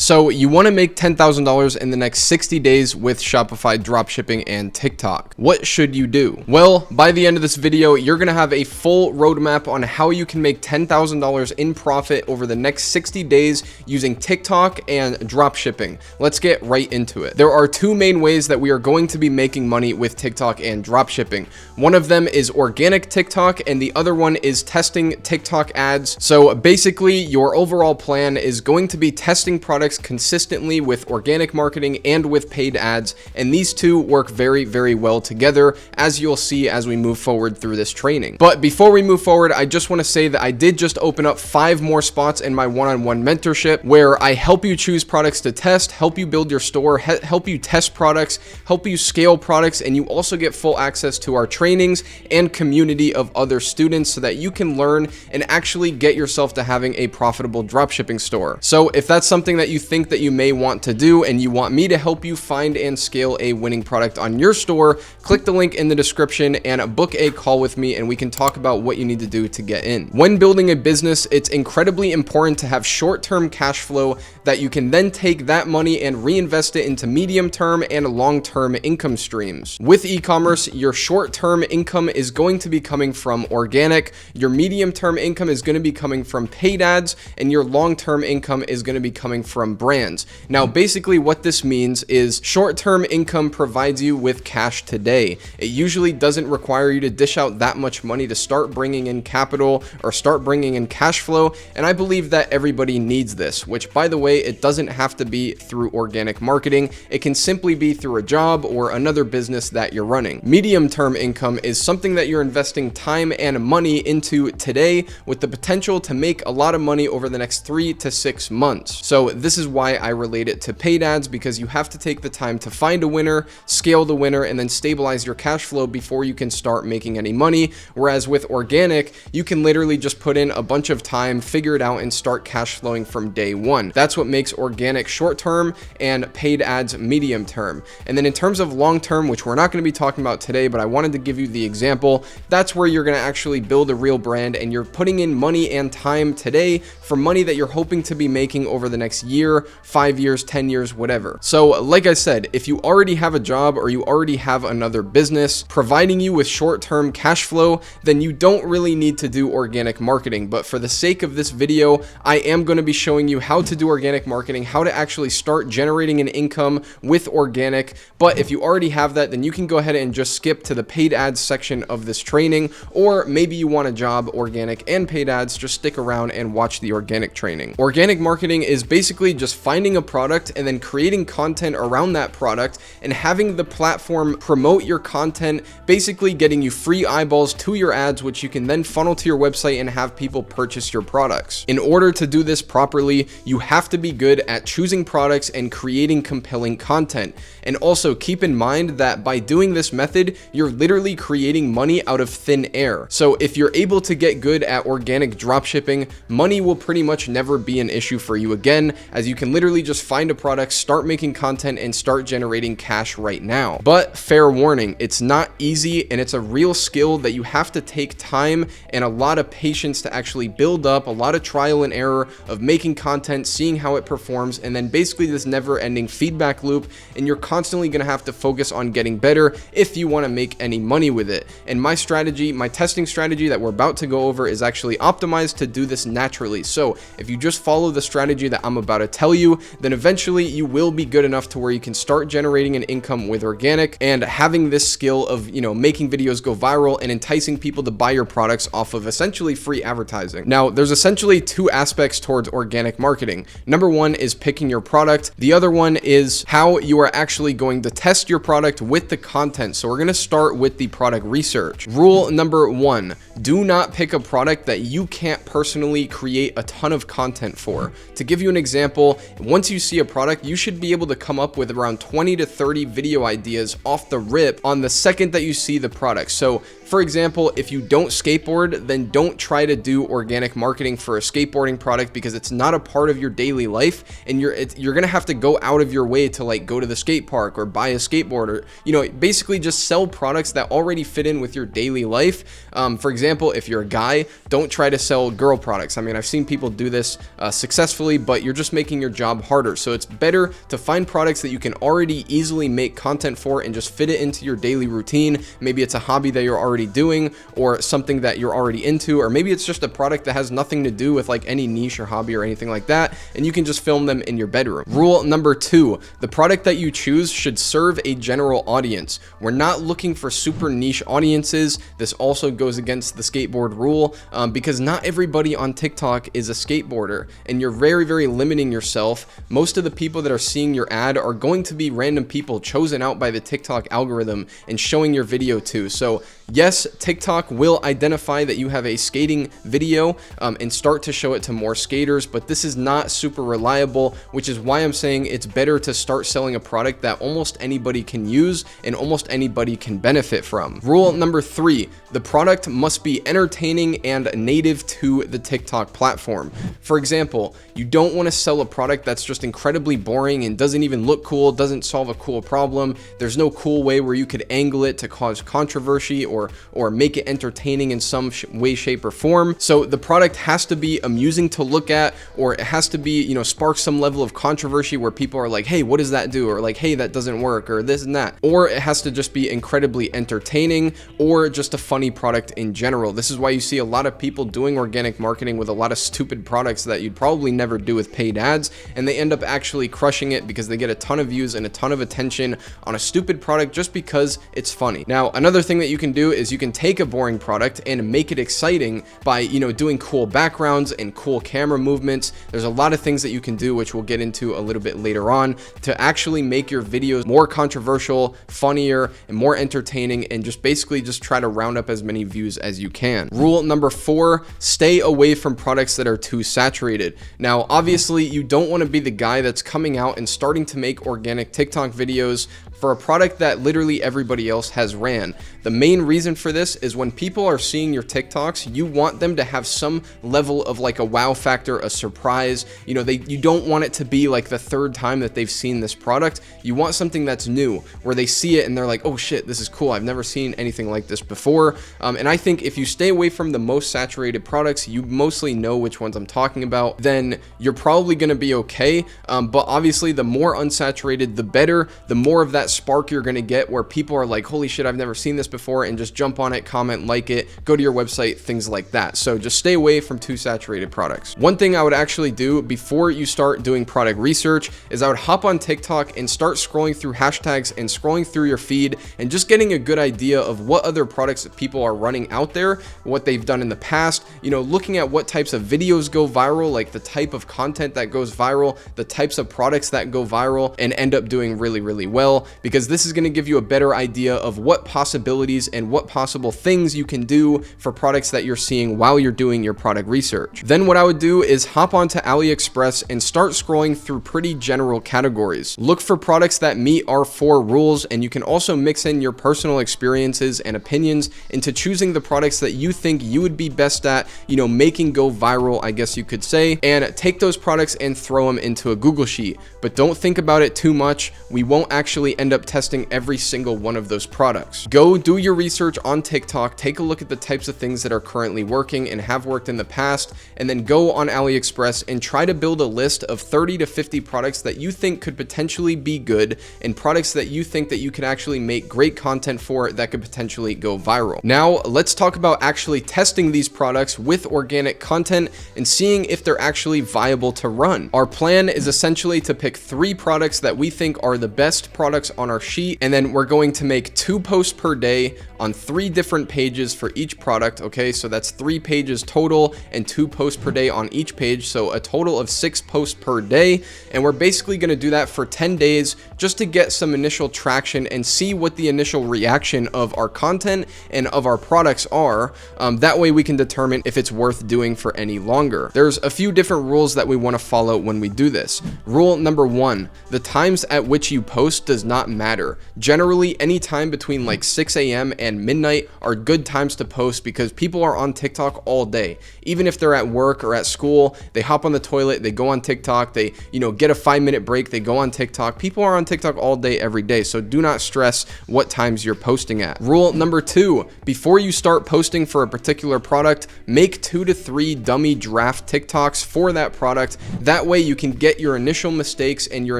So you want to make $10,000 in the next 60 days with Shopify dropshipping and TikTok. What should you do? Well, by the end of this video, you're going to have a full roadmap on how you can make $10,000 in profit over the next 60 days using TikTok and dropshipping. Let's get right into it. There are two main ways that we are going to be making money with TikTok and dropshipping. One of them is organic TikTok and the other one is testing TikTok ads. So basically, your overall plan is going to be testing products consistently with organic marketing and with paid ads, and these two work very, very well together, as you'll see as we move forward through this training. But before we move forward, I just want to say that I did just open up 5 more spots in my one-on-one mentorship where I help you choose products to test, help you build your store, help you test products, help you scale products, and you also get full access to our trainings and community of other students so that you can learn and actually get yourself to having a profitable dropshipping store. So if that's something that you think that you may want to do and you want me to help you find and scale a winning product on your store, click the link in the description and book a call with me and we can talk about what you need to do to get in. When building a business, it's incredibly important to have short-term cash flow that you can then take that money and reinvest it into medium-term and long-term income streams. With e-commerce, your short-term income is going to be coming from organic, your medium-term income is going to be coming from paid ads, and your long-term income is going to be coming from brands. Now, basically what this means is short-term income provides you with cash today. It usually doesn't require you to dish out that much money to start bringing in capital or start bringing in cash flow, and I believe that everybody needs this, which by the way, it doesn't have to be through organic marketing. It can simply be through a job or another business that you're running. Medium-term income is something that you're investing time and money into today with the potential to make a lot of money over the next 3 to 6 months. So this is why I relate it to paid ads, because you have to take the time to find a winner, scale the winner, and then stabilize your cash flow before you can start making any money. Whereas with organic, you can literally just put in a bunch of time, figure it out, and start cash flowing from day one. That's what makes organic short-term and paid ads medium-term. And then in terms of long-term, which we're not going to be talking about today, but I wanted to give you the example, that's where you're going to actually build a real brand and you're putting in money and time today for money that you're hoping to be making over the next year, 5 years, 10 years, whatever. So like I said, if you already have a job or you already have another business providing you with short-term cash flow, then you don't really need to do organic marketing. But for the sake of this video, I am going to be showing you how to do organic marketing, how to actually start generating an income with organic. But if you already have that, then you can go ahead and just skip to the paid ads section of this training, or maybe you want a job, organic and paid ads, just stick around and watch the organic training. Organic marketing is basically just finding a product and then creating content around that product and having the platform promote your content, basically getting you free eyeballs to your ads, which you can then funnel to your website and have people purchase your products. In order to do this properly, you have to be good at choosing products and creating compelling content. And also keep in mind that by doing this method, you're literally creating money out of thin air. So if you're able to get good at organic dropshipping, money will pretty much never be an issue for you again, as you can literally just find a product, start making content, and start generating cash right now. But fair warning, it's not easy and it's a real skill that you have to take time and a lot of patience to actually build up, a lot of trial and error of making content, seeing how it performs, and then basically this never-ending feedback loop, and you're constantly going to have to focus on getting better if you want to make any money with it. And my strategy, my testing strategy that we're about to go over is actually optimized to do this naturally. So if you just follow the strategy that I'm about to tell you, then eventually you will be good enough to where you can start generating an income with organic and having this skill of, making videos go viral and enticing people to buy your products off of essentially free advertising. Now, there's essentially 2 aspects towards organic marketing. Number 1 is picking your product. The other one is how you are actually going to test your product with the content. So we're going to start with the product research. Rule number 1, do not pick a product that you can't personally create a ton of content for. To give you an example, once you see a product, you should be able to come up with around 20 to 30 video ideas off the rip on the second that you see the product. So for example, if you don't skateboard, then don't try to do organic marketing for a skateboarding product, because it's not a part of your daily life, and you're gonna have to go out of your way to like go to the skate park or buy a skateboard, or basically just sell products that already fit in with your daily life. For example, if you're a guy, don't try to sell girl products. I mean, I've seen people do this successfully, but you're just making your job harder. So it's better to find products that you can already easily make content for and just fit it into your daily routine. Maybe it's a hobby that you're already doing, or something that you're already into, or maybe it's just a product that has nothing to do with like any niche or hobby or anything like that, and you can just film them in your bedroom. Rule number 2, the product that you choose should serve a general audience. We're not looking for super niche audiences. This also goes against the skateboard rule, because not everybody on TikTok is a skateboarder, and you're very, very limiting yourself. Most of the people that are seeing your ad are going to be random people chosen out by the TikTok algorithm and showing your video to. So yes, TikTok will identify that you have a skating video and start to show it to more skaters, but this is not super reliable, which is why I'm saying it's better to start selling a product that almost anybody can use and almost anybody can benefit from. Rule number 3, the product must be entertaining and native to the TikTok platform. For example, you don't want to sell a product that's just incredibly boring and doesn't even look cool, doesn't solve a cool problem. There's no cool way where you could angle it to cause controversy or make it entertaining in some way, shape, or form. So the product has to be amusing to look at, or it has to be, spark some level of controversy where people are like, hey, what does that do? Or like, hey, that doesn't work, or this and that. Or it has to just be incredibly entertaining, or just a funny product in general. This is why you see a lot of people doing organic marketing with a lot of stupid products that you'd probably never do with paid ads, and they end up actually crushing it because they get a ton of views and a ton of attention on a stupid product just because it's funny. Now, another thing that you can do is you can take a boring product and make it exciting by, doing cool backgrounds and cool camera movements. There's a lot of things that you can do, which we'll get into a little bit later on, to actually make your videos more controversial, funnier, and more entertaining, and just basically just try to round up as many views as you can. Rule number 4, stay away from products that are too saturated. Now, obviously, you don't want to be the guy that's coming out and starting to make organic TikTok videos for a product that literally everybody else has ran. The main reason for this is when people are seeing your TikToks, you want them to have some level of like a wow factor, a surprise. You don't want it to be like the 3rd time that they've seen this product. You want something that's new, where they see it and they're like, oh shit, this is cool. I've never seen anything like this before. And I think if you stay away from the most saturated products, you mostly know which ones I'm talking about, then you're probably going to be okay. But obviously, the more unsaturated, the better. The more of that spark you're going to get, where people are like, holy shit, I've never seen this before, and just jump on it, comment, like it, go to your website, things like that. So just stay away from too saturated products. One thing I would actually do before you start doing product research is I would hop on TikTok and start scrolling through hashtags and scrolling through your feed and just getting a good idea of what other products that people are running out there, what they've done in the past, looking at what types of videos go viral, like the type of content that goes viral, the types of products that go viral and end up doing really, really well, because this is going to give you a better idea of what possibilities and what possible things you can do for products that you're seeing while you're doing your product research. Then what I would do is hop onto AliExpress and start scrolling through pretty general categories. Look for products that meet our 4 rules, and you can also mix in your personal experiences and opinions into choosing the products that you think you would be best at, making go viral, I guess you could say, and take those products and throw them into a Google Sheet. But don't think about it too much. We won't actually end up testing every single one of those products. Go do your research on TikTok, take a look at the types of things that are currently working and have worked in the past, and then go on AliExpress and try to build a list of 30 to 50 products that you think could potentially be good, and products that you think that you could actually make great content for that could potentially go viral. Now, let's talk about actually testing these products with organic content and seeing if they're actually viable to run. Our plan is essentially to pick 3 products that we think are the best products on our sheet, and then we're going to make 2 posts per day on 3 different pages for each product. Okay, so that's 3 pages total and 2 posts per day on each page, so a total of 6 posts per day. And we're basically going to do that for 10 days just to get some initial traction and see what the initial reaction of our content and of our products are. That way we can determine if it's worth doing for any longer. There's a few different rules that we want to follow when we do this. Rule number 1, the times at which you post does not matter. Generally, any time between like 6 a.m. and midnight are good times to post because people are on TikTok all day. Even if they're at work or at school, they hop on the toilet, they go on TikTok, they, get a 5-minute break, they go on TikTok. People are on TikTok all day, every day. So do not stress what times you're posting at. Rule number 2, before you start posting for a particular product, make 2 to 3 dummy draft TikToks for that product. That way you can get your initial mistakes and your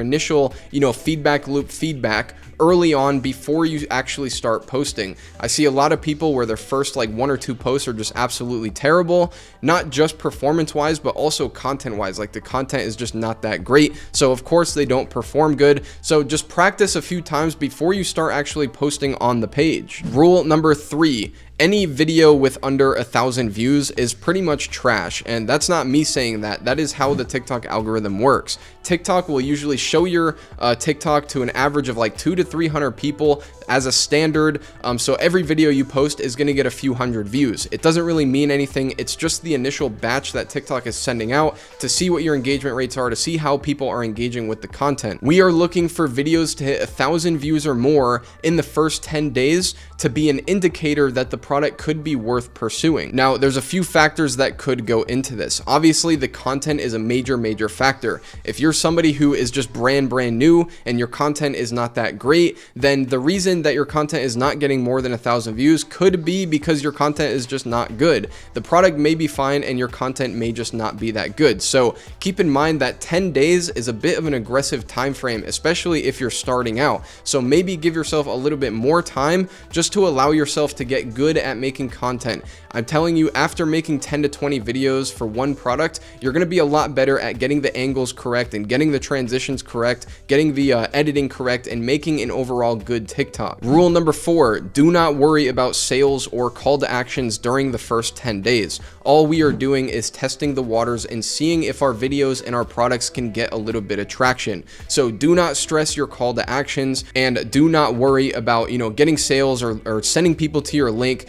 initial, feedback loop feedback early on before you actually start posting. I see a lot of people where their first like 1 or 2 posts are just absolutely terrible, not just performance wise, but also content wise. Like the content is just not that great. So of course they don't perform good. So just practice a few times before you start actually posting on the page. Rule number 3, any video with under 1,000 views is pretty much trash. And that's not me saying that. That is how the TikTok algorithm works. TikTok will usually show your TikTok to an average of like 200 to 300 people as a standard. So every video you post is going to get a few hundred views. It doesn't really mean anything. It's just the initial batch that TikTok is sending out to see what your engagement rates are, to see how people are engaging with the content. We are looking for videos to hit 1,000 views or more in the first 10 days to be an indicator that the product could be worth pursuing. Now, there's a few factors that could go into this. Obviously, the content is a major factor. If you're somebody who is just brand new and your content is not that great, then the reason that your content is not getting more than 1,000 views could be because your content is just not good. The product may be fine and your content may just not be that good. So keep in mind that 10 days is a bit of an aggressive time frame, especially if you're starting out. So maybe give yourself a little bit more time just to allow yourself to get good at making content. I'm telling you, after making 10 to 20 videos for one product, you're going to be a lot better at getting the angles correct and getting the transitions correct, getting the editing correct, and making an overall good TikTok. Rule number 4, do not worry about sales or call to actions during the first 10 days. All we are doing is testing the waters and seeing if our videos and our products can get a little bit of traction. So do not stress your call to actions and do not worry about, getting sales or sending people to your link.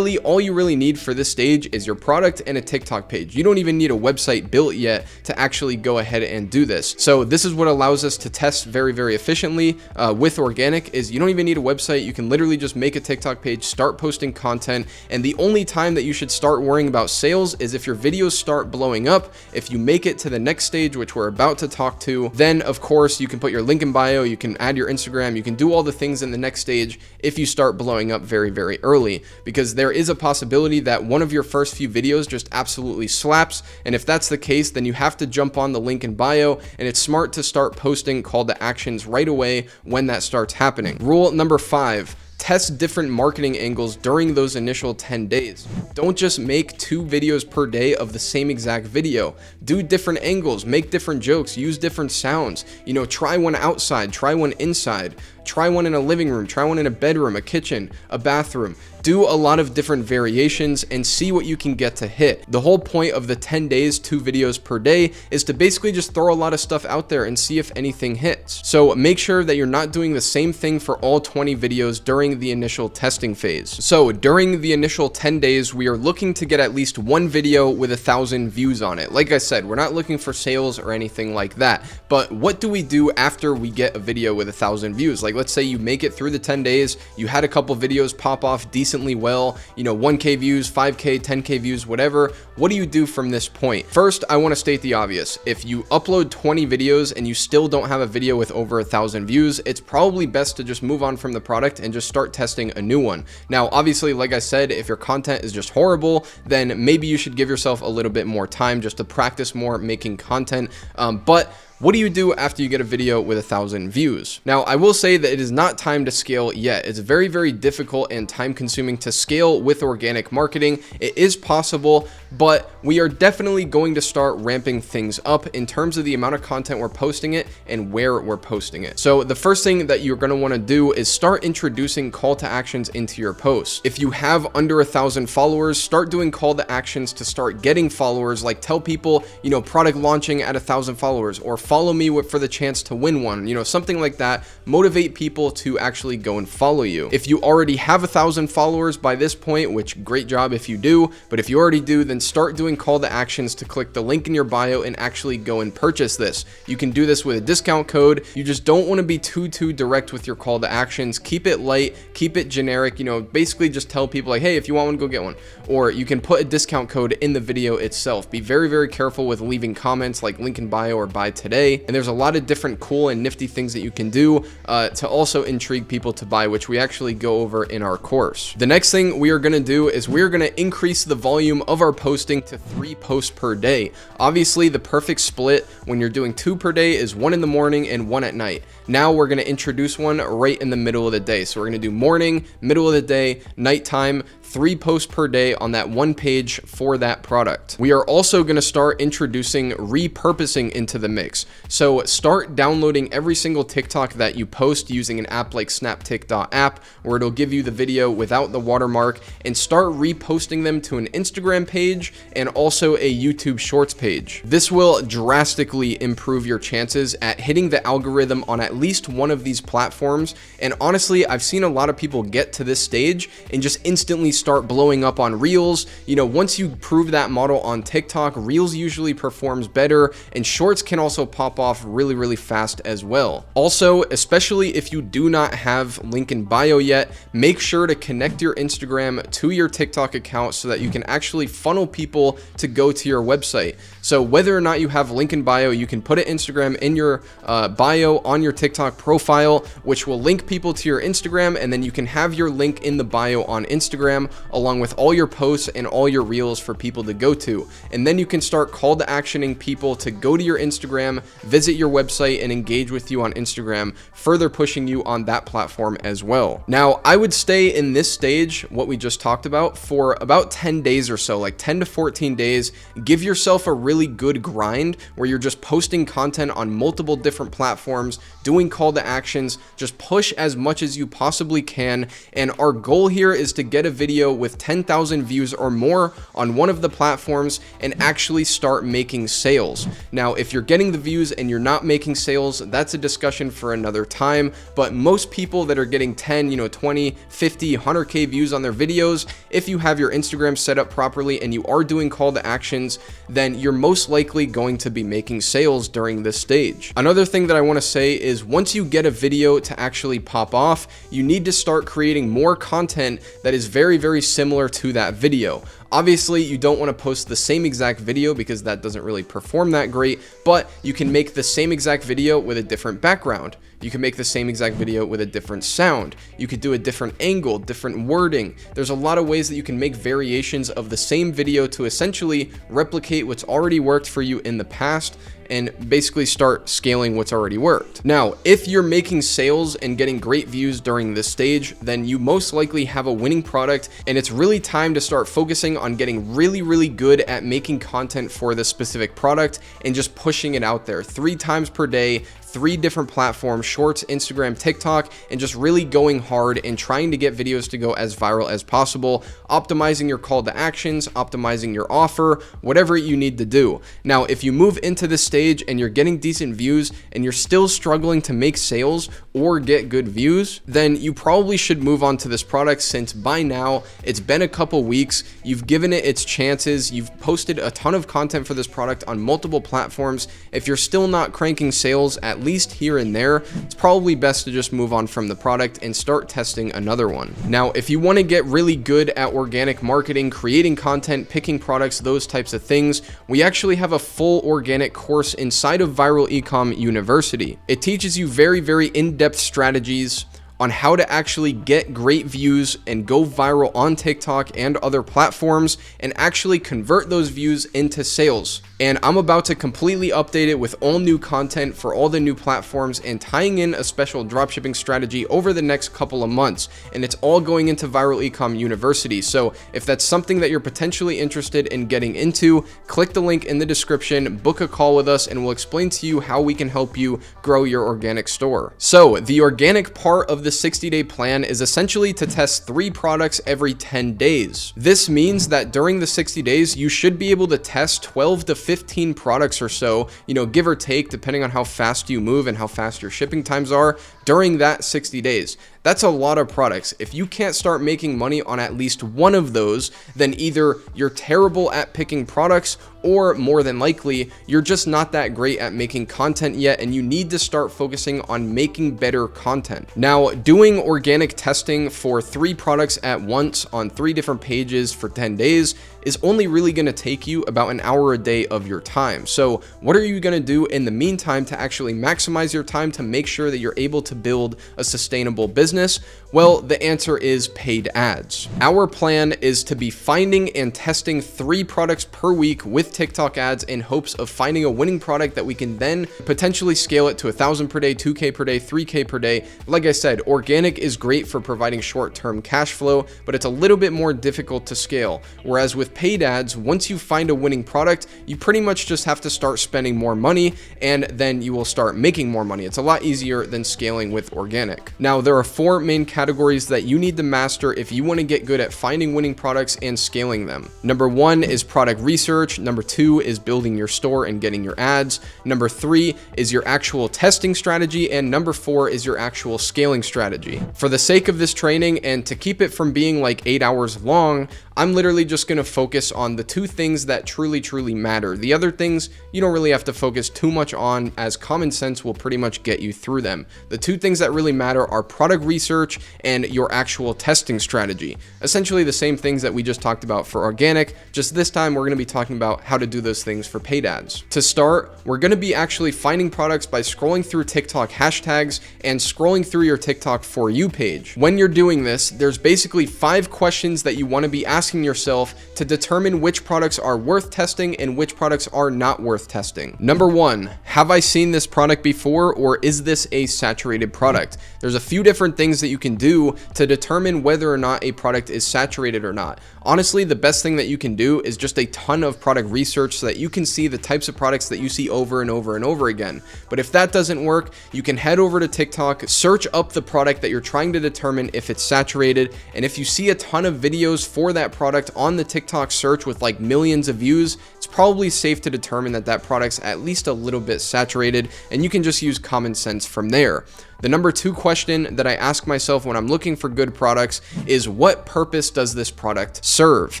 All you really need for this stage is your product and a TikTok page. You don't even need a website built yet to actually go ahead and do this. So this is what allows us to test very efficiently with organic. Is you don't even need a website. You can literally just make a TikTok page, start posting content, and the only time that you should start worrying about sales is if your videos start blowing up. If you make it to the next stage, which we're about to talk to, then of course you can put your link in bio, you can add your Instagram, you can do all the things in the next stage if you start blowing up very early, because there is a possibility that one of your first few videos just absolutely slaps. And if that's the case, then you have to jump on the link in bio, and it's smart to start posting call to actions right away when that starts happening. Rule number 5, test different marketing angles during those initial 10 days. Don't just make 2 videos per day of the same exact video. Do different angles, make different jokes, use different sounds. Try one outside, try one inside, try one in a living room, try one in a bedroom, a kitchen, a bathroom. Do a lot of different variations and see what you can get to hit. The whole point of the 10 days, 2 videos per day is to basically just throw a lot of stuff out there and see if anything hits. So make sure that you're not doing the same thing for all 20 videos during the initial testing phase. So during the initial 10 days, we are looking to get at least 1 video with 1,000 views on it. Like I said, we're not looking for sales or anything like that. But what do we do after we get a video with 1,000 views? Like, let's say you make it through the 10 days, you had a couple videos pop off decently well, 1K views, 5K, 10K views, whatever. What do you do from this point? First, I want to state the obvious. If you upload 20 videos and you still don't have a video with over 1,000 views, it's probably best to just move on from the product and just start testing a new one. Now, obviously, like I said, if your content is just horrible, then maybe you should give yourself a little bit more time just to practice more making content. But what do you do after you get a video with 1,000 views? Now, I will say that it is not time to scale yet. It's very difficult and time consuming to scale with organic marketing. It is possible, but we are definitely going to start ramping things up in terms of the amount of content we're posting it and where we're posting it. So the first thing that you're going to want to do is start introducing call to actions into your posts. If you have under 1,000 followers, start doing call to actions to start getting followers. Like tell people, product launching at 1,000 followers, or follow me for the chance to win one, you know, something like that. Motivate people to actually go and follow you. If you already have 1,000 followers by this point, which great job if you do, but if you already do, then start doing call to actions to click the link in your bio and actually go and purchase this. You can do this with a discount code. You just don't want to be too direct with your call to actions. Keep it light, keep it generic, you know, basically just tell people like, hey, if you want one, go get one. Or you can put a discount code in the video itself. Be very careful with leaving comments like link in bio or buy today. And there's a lot of different cool and nifty things that you can do to also intrigue people to buy, which we actually go over in our course. The next thing we are going to do is we're going to increase the volume of our posting to 3 posts per day. Obviously, the perfect split when you're doing 2 per day is 1 in the morning and 1 at night. Now we're going to introduce one right in the middle of the day. So we're going to do morning, middle of the day, nighttime, 3 posts per day on that one page for that product. We are also going to start introducing repurposing into the mix. So start downloading every single TikTok that you post using an app like snaptik.app, where it'll give you the video without the watermark, and start reposting them to an Instagram page and also a YouTube Shorts page. This will drastically improve your chances at hitting the algorithm on at least one of these platforms. And honestly, I've seen a lot of people get to this stage and just instantly start blowing up on Reels. You know, once you prove that model on TikTok, Reels usually performs better, and Shorts can also pop off really fast as well. Also, especially if you do not have link in bio yet, make sure to connect your Instagram to your TikTok account so that you can actually funnel people to go to your website. So whether or not you have link in bio, you can put an Instagram in your bio on your TikTok profile, which will link people to your Instagram, and then you can have your link in the bio on Instagram along with all your posts and all your Reels for people to go to. And then you can start call to actioning people to go to your Instagram, visit your website, and engage with you on Instagram, further pushing you on that platform as well. Now, I would stay in this stage, what we just talked about, for about 10 days or so, like 10 to 14 days. Give yourself a really good grind where you're just posting content on multiple different platforms, doing call to actions, just push as much as you possibly can. And our goal here is to get a video with 10,000 views or more on one of the platforms and actually start making sales. Now, if you're getting the views and you're not making sales, that's a discussion for another time. But most people that are getting 10, 20, 50, 100K views on their videos, if you have your Instagram set up properly and you are doing call to actions, then you're most likely going to be making sales during this stage. Another thing that I want to say is once you get a video to actually pop off, you need to start creating more content that is very similar to that video. Obviously, you don't want to post the same exact video because that doesn't really perform that great, but you can make the same exact video with a different background. You can make the same exact video with a different sound. You could do a different angle, different wording. There's a lot of ways that you can make variations of the same video to essentially replicate what's already worked for you in the past and basically start scaling what's already worked. Now, if you're making sales and getting great views during this stage, then you most likely have a winning product, and it's really time to start focusing on getting really good at making content for this specific product and just pushing it out there 3 times per day, 3 different platforms: Shorts, Instagram, TikTok, and just really going hard and trying to get videos to go as viral as possible, optimizing your call to actions, optimizing your offer, whatever you need to do. Now, if you move into this stage and you're getting decent views and you're still struggling to make sales or get good views, then you probably should move on to this product, since by now it's been a couple weeks, you've given it its chances, you've posted a ton of content for this product on multiple platforms. If you're still not cranking sales, at least here and there, it's probably best to just move on from the product and start testing another one. Now, if you want to get really good at organic marketing, creating content, picking products, those types of things, we actually have a full organic course inside of Viral Ecom University. It teaches you very in-depth strategies on how to actually get great views and go viral on TikTok and other platforms and actually convert those views into sales. And I'm about to completely update it with all new content for all the new platforms and tying in a special dropshipping strategy over the next couple of months. And it's all going into Viral Ecom University. So if that's something that you're potentially interested in getting into, click the link in the description, book a call with us, and we'll explain to you how we can help you grow your organic store. So the organic part of the 60-day plan is essentially to test 3 products every 10 days. This means that during the 60 days, you should be able to test 12 to 15 products or so, give or take, depending on how fast you move and how fast your shipping times are during that 60 days. That's a lot of products. If you can't start making money on at least one of those, then either you're terrible at picking products, or more than likely, you're just not that great at making content yet, and you need to start focusing on making better content. Now, doing organic testing for 3 products at once on 3 different pages for 10 days is only really going to take you about an hour a day of your time. So what are you going to do in the meantime to actually maximize your time to make sure that you're able to build a sustainable business? Well, the answer is paid ads. Our plan is to be finding and testing 3 products per week with TikTok ads in hopes of finding a winning product that we can then potentially scale it to 1,000 per day, 2K per day, 3K per day. Like I said, organic is great for providing short-term cash flow, but it's a little bit more difficult to scale. Whereas with paid ads, once you find a winning product, you pretty much just have to start spending more money, and then you will start making more money. It's a lot easier than scaling with organic. Now, there are 4 main categories that you need to master if you want to get good at finding winning products and scaling them. Number 1 is product research. Number 2 is building your store and getting your ads. Number 3 is your actual testing strategy. And number 4 is your actual scaling strategy. For the sake of this training and to keep it from being like 8 hours long, I'm literally just going to focus on the 2 things that truly matter. The other things you don't really have to focus too much on, as common sense will pretty much get you through them. The 2 things that really matter are product research and your actual testing strategy. Essentially the same things that we just talked about for organic, just this time we're going to be talking about how to do those things for paid ads. To start, we're going to be actually finding products by scrolling through TikTok hashtags and scrolling through your TikTok For You page. When you're doing this, there's basically 5 questions that you want to be asking yourself to determine which products are worth testing and which products are not worth testing. Number 1, have I seen this product before, or is this a saturated product? There's a few different things that you can do to determine whether or not a product is saturated or not. Honestly, the best thing that you can do is just a ton of product research so that you can see the types of products that you see over and over and over again. But if that doesn't work, you can head over to TikTok, search up the product that you're trying to determine if it's saturated, and if you see a ton of videos for that product on the TikTok search with like millions of views, it's probably safe to determine that that product's at least a little bit saturated, and you can just use common sense from there. The number 2 question that I ask myself when I'm looking for good products is, what purpose does this product serve?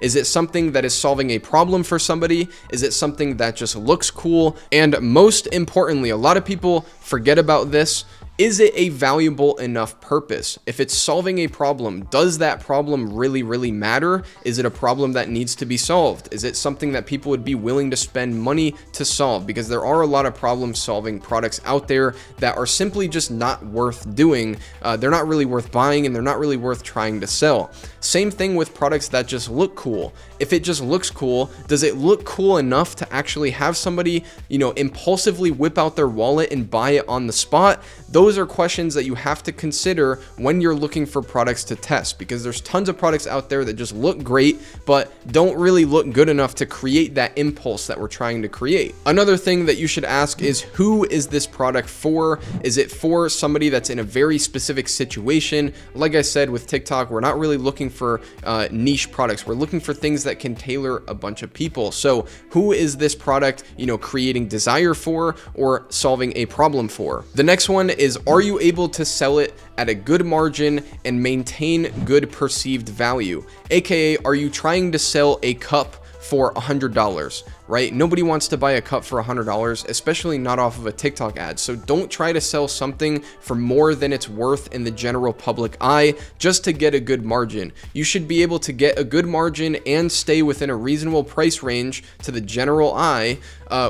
Is it something that is solving a problem for somebody? Is it something that just looks cool? And most importantly, a lot of people forget about this. Is it a valuable enough purpose? If it's solving a problem, does that problem really matter? Is it a problem that needs to be solved? Is it something that people would be willing to spend money to solve? Because there are a lot of problem solving products out there that are simply just not worth doing. They're not really worth buying, and they're not really worth trying to sell. Same thing with products that just look cool. If it just looks cool, does it look cool enough to actually have somebody, impulsively whip out their wallet and buy it on the spot? Those are questions that you have to consider when you're looking for products to test, because there's tons of products out there that just look great but don't really look good enough to create that impulse that we're trying to create. Another thing that you should ask is, who is this product for? Is it for somebody that's in a very specific situation? Like I said, with TikTok, we're not really looking for niche products. We're looking for things that can tailor a bunch of people. So who is this product, creating desire for or solving a problem for? The next one is, are you able to sell it at a good margin and maintain good perceived value? AKA, are you trying to sell a cup for $100, right? Nobody wants to buy a cup for $100, especially not off of a TikTok ad. So don't try to sell something for more than it's worth in the general public eye just to get a good margin. You should be able to get a good margin and stay within a reasonable price range to the general eye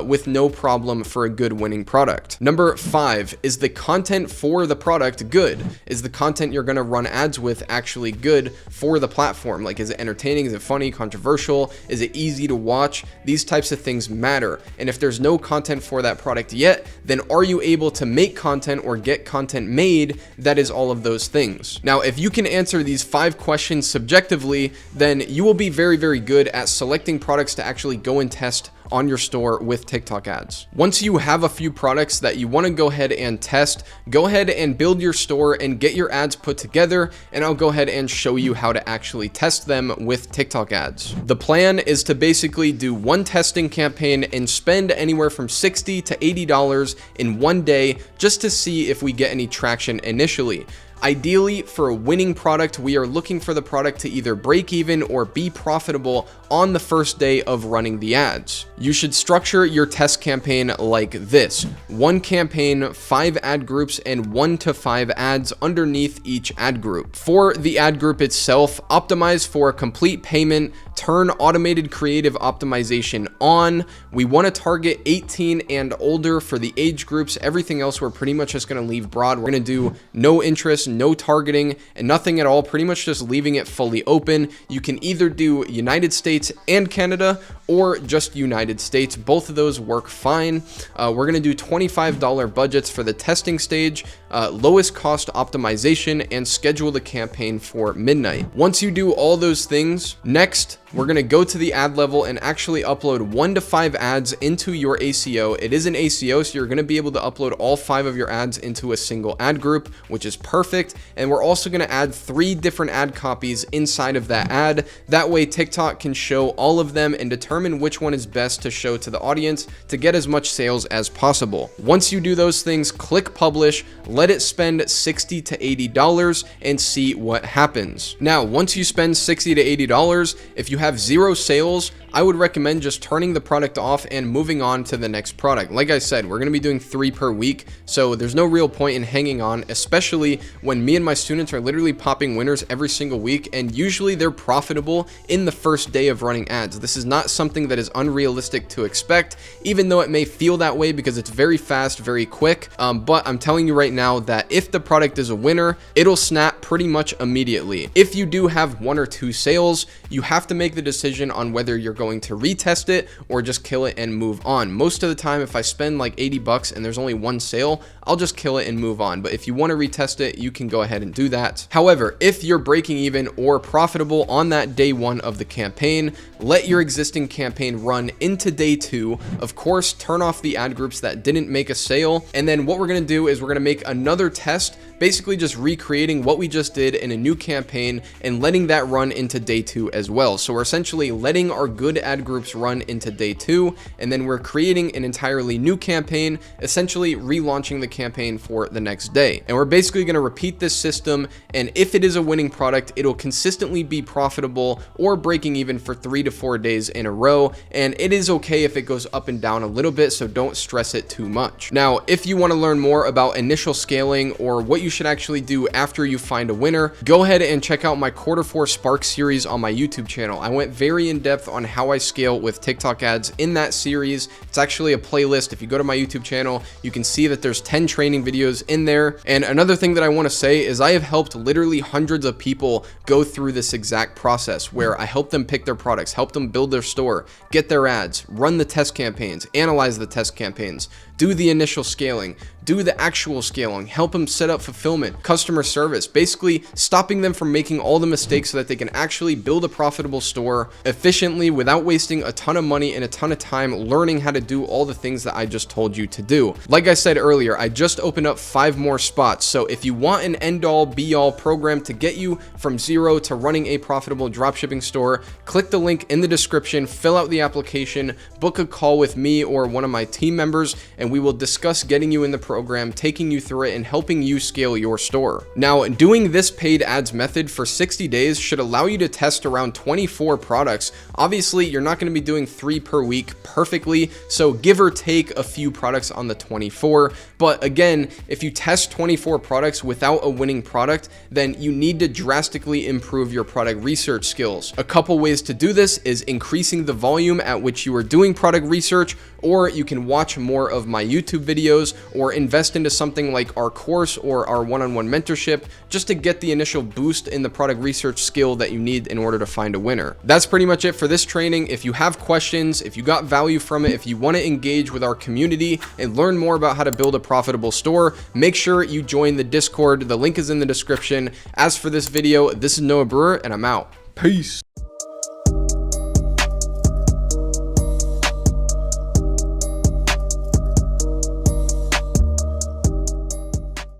with no problem for a good winning product. Number 5, is the content for the product good? Is the content you're going to run ads with actually good for the platform? Like, is it entertaining? Is it funny, controversial? Is it easy to watch? These types of things matter. And if there's no content for that product yet, then are you able to make content or get content made that is all of those things? Now, if you can answer these 5 questions subjectively, then you will be very good at selecting products to actually go and test on your store with TikTok ads. Once you have a few products that you want to go ahead and test, go ahead and build your store and get your ads put together, and I'll go ahead and show you how to actually test them with TikTok ads. The plan is to basically do one testing campaign and spend anywhere from $60 to $80 in one day just to see if we get any traction initially. Ideally, for a winning product, we are looking for the product to either break even or be profitable on the first day of running the ads. You should structure your test campaign like this: one campaign, 5 ad groups, and 1 to 5 ads underneath each ad group. For the ad group itself, optimize for complete payment, turn automated creative optimization on. We want to target 18 and older for the age groups. Everything else we're pretty much just going to leave broad. We're going to do no interest, no targeting, and nothing at all, pretty much just leaving it fully open. You can either do United States and Canada or just United States. Both of those work fine. We're going to do $25 budgets for the testing stage, lowest cost optimization, and schedule the campaign for midnight. Once you do all those things, next, we're going to go to the ad level and actually upload 1 to 5 ads into your ACO. It is an ACO, so you're going to be able to upload all 5 of your ads into a single ad group, which is perfect. And we're also going to add 3 different ad copies inside of that ad. That way TikTok can show all of them and determine which one is best to show to the audience to get as much sales as possible. Once you do those things, click publish, let it spend $60 to $80 and see what happens. Now, once you spend $60 to $80, if you have 0 sales, I would recommend just turning the product off and moving on to the next product. Like I said, we're going to be doing 3 per week, so there's no real point in hanging on, especially when me and my students are literally popping winners every single week, and usually they're profitable in the first day of running ads. This is not something that is unrealistic to expect, even though it may feel that way because it's very fast, very quick, but I'm telling you right now that if the product is a winner, it'll snap pretty much immediately. If you do have 1 or 2 sales, you have to make the decision on whether you're going to retest it or just kill it and move on. Most of the time, if I spend like $80 and there's only 1 sale, I'll just kill it and move on. But if you want to retest it, you can go ahead and do that. However, if you're breaking even or profitable on that day 1 of the campaign, let your existing campaign run into day 2. Of course, turn off the ad groups that didn't make a sale. And then what we're going to do is we're going to make another test, basically just recreating what we just did in a new campaign and letting that run into day 2 as well. So we're essentially letting our good ad groups run into day 2, and then we're creating an entirely new campaign, essentially relaunching the campaign for the next day. And we're basically going to repeat this system, and if it is a winning product, it'll consistently be profitable or breaking even for 3 to 4 days in a row. And it is okay if it goes up and down a little bit, so don't stress it too much. Now, if you want to learn more about initial scaling or what you should actually do after you find a winner, go ahead and check out my Q4 Spark series on my YouTube channel. I went very in depth on how I scale with TikTok ads in that series. It's actually a playlist. If you go to my YouTube channel, you can see that there's 10 training videos in there. And another thing that I want to say is I have helped literally hundreds of people go through this exact process where I help them pick their products, help them build their store, get their ads, run the test campaigns, analyze the test campaigns, do the initial scaling, do the actual scaling, help them set up fulfillment, customer service, basically stopping them from making all the mistakes so that they can actually build a profitable store efficiently without wasting a ton of money and a ton of time learning how to do all the things that I just told you to do. Like I said earlier, I just opened up 5 more spots. So if you want an end-all be-all program to get you from 0 to running a profitable dropshipping store, click the link in the description, fill out the application, book a call with me or one of my team members, and we will discuss getting you in the program, taking you through it, and helping you scale your store. Now, doing this paid ads method for 60 days should allow you to test around 24 products. Obviously, you're not going to be doing 3 per week perfectly, so give or take a few products on the 24. But again, if you test 24 products without a winning product, then you need to drastically improve your product research skills. A couple ways to do this is increasing the volume at which you are doing product research, or you can watch more of my YouTube videos or invest into something like our course or our one-on-one mentorship just to get the initial boost in the product research skill that you need in order to find a winner. That's pretty much it for this training. If you have questions, if you got value from it, if you want to engage with our community and learn more about how to build a profitable store, make sure you join the Discord. The link is in the description. As for this video, this is Noah Brewer, and I'm out. Peace.